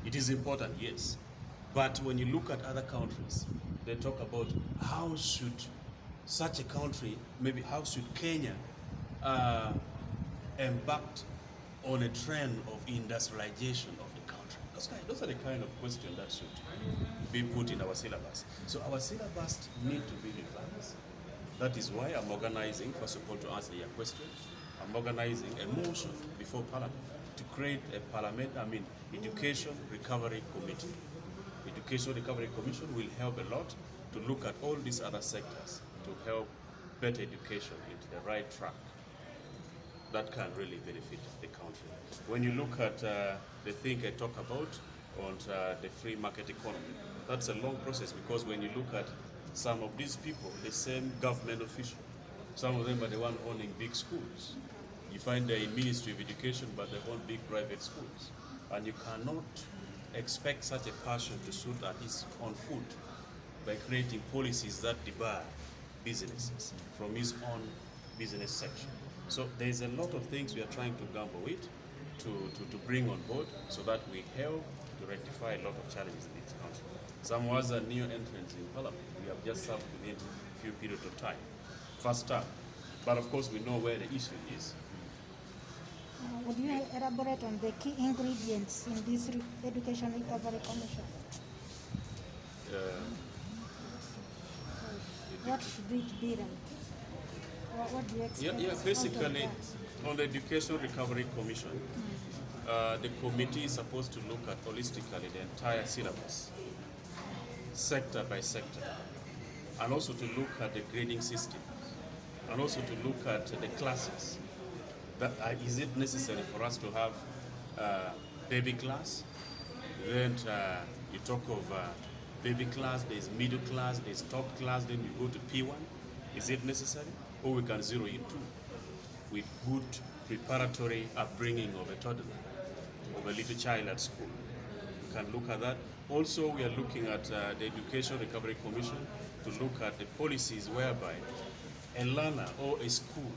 It is important, yes. But when you look at other countries, they talk about how should such a country, maybe how should Kenya embark on a trend of industrialization of the country. Those are the kind of questions that should be put in our syllabus. So our syllabus need to be revised. That is why I'm organizing, first of all, to answer your question, I'm organizing a motion before Parliament to create a Education Recovery Committee. Education Recovery Commission will help a lot to look at all these other sectors to help better education into the right track that can really benefit the country. When you look at the thing I talk about on the free market economy, that's a long process, because when you look at some of these people, the same government official, some of them are the one owning big schools. You find they're in Ministry of Education, but they own big private schools. And you cannot expect such a person to suit at his own foot by creating policies that debar businesses from his own business section. So there's a lot of things we are trying to gamble with to bring on board so that we help to rectify a lot of challenges in this country. Some was a new entrance in Parliament. We have just served within a few periods of time. First time. But of course we know where the issue is. Would you elaborate on the key ingredients in this Education Recovery Commission? What should it be like? What do you expect? Basically, on the Education Recovery Commission, the committee is supposed to look at holistically the entire syllabus, sector by sector, and also to look at the grading system, and also to look at the classes. Is it necessary for us to have baby class? Then you talk of baby class, there's middle class, there's top class, then you go to P1. Is it necessary? Or we can zero it too with good preparatory upbringing of a toddler, of a little child at school. We can look at that. Also, we are looking at the Education Recovery Commission to look at the policies whereby a learner or a school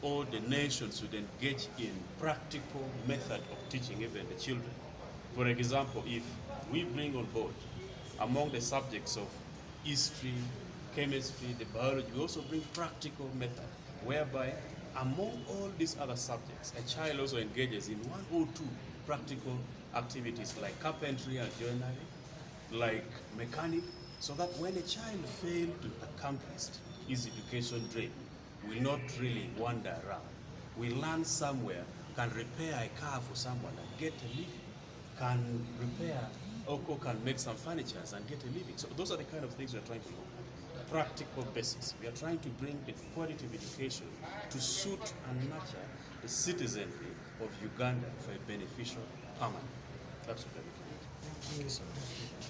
or the nation should engage in practical method of teaching even the children. For example, if we bring on board among the subjects of history, chemistry, the biology, we also bring practical method whereby among all these other subjects, a child also engages in one or two practical activities like carpentry and joinery, like mechanic, so that when a child fails to accomplish his education dream, will not really wander around. We learn somewhere, can repair a car for someone and get a living, can repair or can make some furniture and get a living. So those are the kind of things we are trying to look at. Practical basis. We are trying to bring the quality of education to suit and nurture the citizenry of Uganda for a beneficial permanent. That's what we're looking at. Thank you so much.